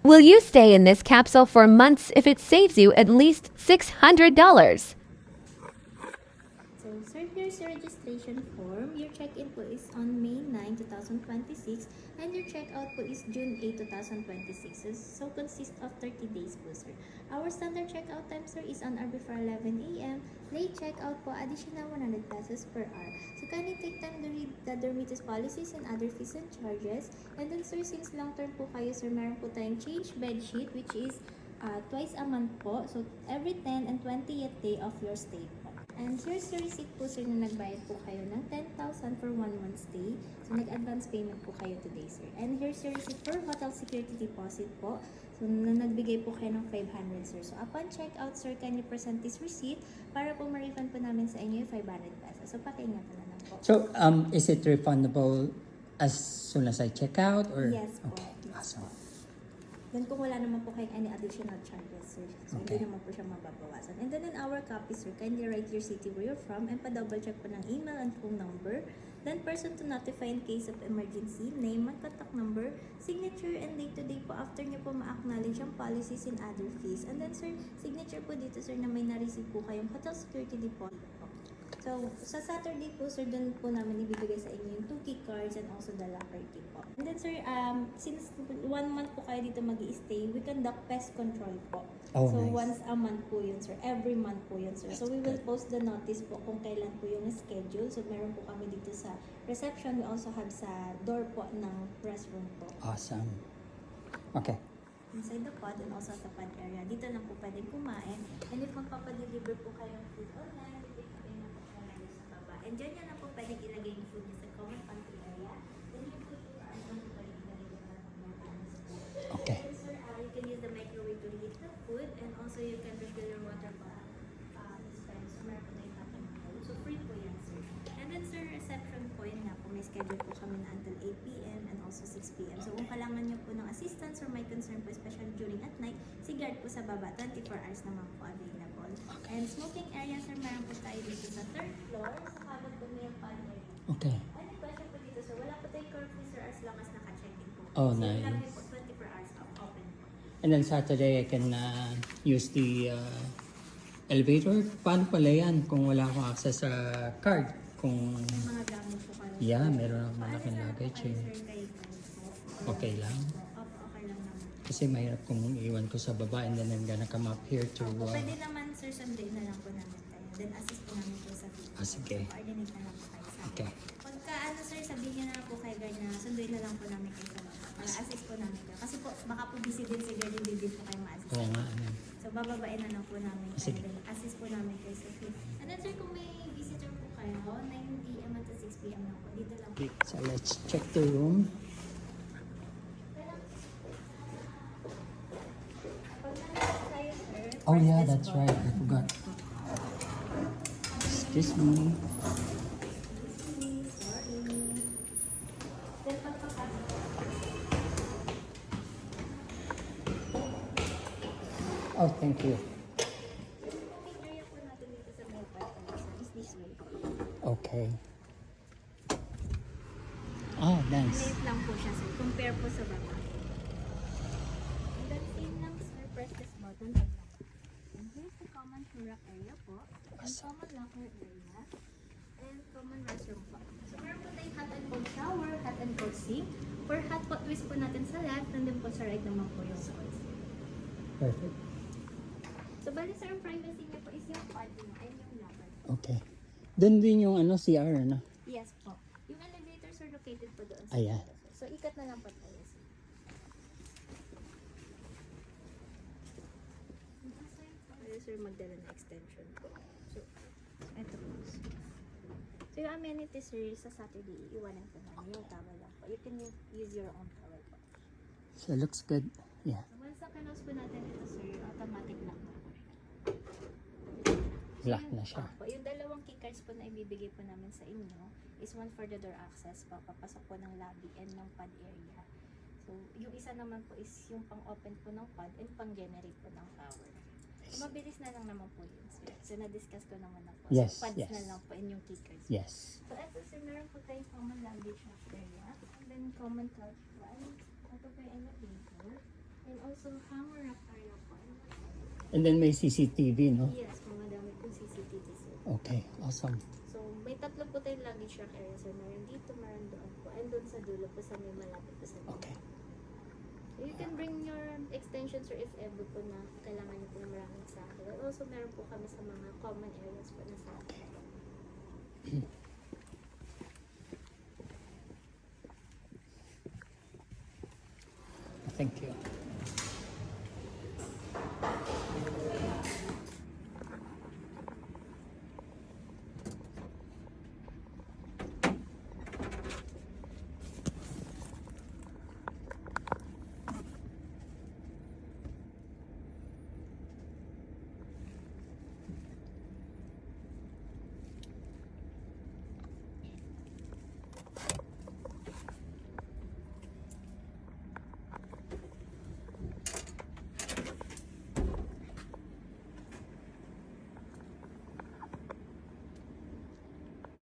Will you stay in this capsule for months if it saves you at least $600? So, sir, here's your registration form. Your check-in po is on May 9, 2026 and your check-out po is June 8, 2026. So, consists of 30 days po, sir. Our standard check-out time, sir, is on or before 11 a.m. Late check-out po, additional 100 pesos per hour. So, kindly take time to read the Dormitos policies and other fees and charges. And then, sir, since long-term po kayo, sir, meron po tayong change bed sheet which is twice a month po. So, every 10 and 20th day of your stay po. And here's your receipt po, sir, na nagbayad po kayo ng 10,000 for 1 month stay. So, nag-advance payment po kayo today, sir. And here's your receipt for hotel security deposit po. So, nagbigay po kayo ng 500, sir. So, upon check-out, sir, kindly present this receipt para po ma-refund po namin sa inyo yung 500 pesos. So, pakiingatan na lang po. So, is it refundable as soon as I check out? Or? Yes po. Okay, Yes awesome. po. Then kung wala naman po kayong any additional charges, sir. So, Okay. hindi naman po siya mababawasan. And then in our copy, sir, kindly write your city where you're from and pa-double check po ng email and phone number. Then person to notify in case of emergency, name and contact number, signature and date to day po after nyo po ma-acknowledge ang policies and other fees. And then, sir, signature po dito, sir, na may na-receive po kayong hotel security deposit po. So, sa Saturday po, sir, doon po namin ibibigay sa inyo yung 2 key cards and also the locker key po. And then, sir, since 1 month po kayo dito mag-i-stay, we conduct pest control po. Oh, So, nice. once a month po yun, sir. Every month po yun, sir. So, we will post the notice po kung kailan po yung schedule. So, meron po kami dito sa reception. We also have sa door po ng restroom po. Awesome. Okay. Inside the pod and also sa pod area. Dito lang po pwedeng kumain. And if magpapadeliver po kayo ng food online, bibig kami na po kayo sa baba. And dyan yan lang po pwedeng ilagay yung food sa common pantry area. Then yung food po ay po pwedeng ilagay yung Okay. And sir, you can use the microwave to reheat the food and also you can refill your water pa. This time, so meron po tayong tapon ng food. So free po yan, sir. And then sir, reception po yun nga po. May schedule po kami na until 8 p.m. and also 6 p.m. So kung kailangan nyo po ng assistance or may concern po, especially during at night, si guard po sa baba, 24 hours naman po available. And smoking area, sir, meron po tayo dito sa 3rd floor. Sa kanan po may pan area. Okay. Any question po dito, sir? Wala po tayong curfew, sir, as long as naka-check-in po. Oh, So, nice. kami po 24 hours open po. And then Saturday, I can use the elevator. Paano pala yan kung wala akong access sa card? Kung May mga gamit po kayo. yeah, meron akong Paano malaking na luggage kayo, eh. sir, kay guard po? Okay lang. Opo, okay lang naman. Kasi mahirap kung iwan ko sa baba and then I'm gonna come up here to... Opo, pwede naman, sir, sunday na lang po namin kayo. Then assist po namin kayo sa video. sige. Coordinate na lang po kayo sa akin. Okay. Pagka ano, sir, sabihin niyo na lang po kay guard na sunduin na lang po namin kayo sa baba. Para assist po namin kayo. Kasi po, baka po busy din si guard, hindi din po kayo ma-assist. Oo nga. Ano. So, bababain na lang po namin kayo. Sige. Then, assist po namin kayo sa food. And then, sir, kung may visitor po kayo, 9 p.m. at 6 p.m. lang po. Dito lang po. So let's check the room. Pag nandito kayo, sir, Oh first yeah, desk that's po. right. I forgot. Excuse me. Sorry. Then, pagpapasok. Oh, thank you. Smoking area po natin dito sa may part is this way po. Okay. Oh, nice. Late lang po siya, sir. Compare po sa baba. And then, same lang, sir. Press this button. And here's the common rack area po. And common locker area. And common restroom po. So, meron po tayong hot and cold shower, hot and cold sink. For hot pot twist po natin sa left, and then po sa right naman po yung cold sink. Perfect. So, bali, sir, ang privacy niya po is yung parking and yung locker. Okay. Doon din yung ano, CR, ano? Yes po. Yung elevators are located po doon. sa Ayan. elevator, sir. So, ikat na lang po tayo, sir. Pwede, sir, magdala na extension po. So, ito po. So, yung amenities, sir, sa Saturday, iwanan po namin yung towel lang po. You can use your own towel po. So it looks good. Yeah. So, once na-close po natin ito, sir, automatic lock na po. Lock na siya. Opo, yung dalawang keycards po na ibibigay po namin sa inyo is one for the door access po, papasok po ng lobby and ng pod area. So, yung isa naman po is yung pang-open po ng pod and pang-generate po ng power. So, mabilis na lang naman po yun, sir. So, na-discuss ko naman na po. Yes, So, pods yes. na lang po in yung keycards. Yes. So, eto, sir, meron po tayong common luggage area and then common couch one. Ito po yung elevator. And also, camera area po. And then may CCTV, no? Yes, mga dami po CCTV, sir. Okay, awesome. So, may tatlo po tayong luggage rack area, sir. Meron dito, meron doon po. And doon sa dulo po sa may malapit po sa dulo. Okay. So, you can bring your extensions or if ever po na kailangan niyo po ng maraming sahod. And also, meron po kami sa mga common areas po na sahod. Thank you.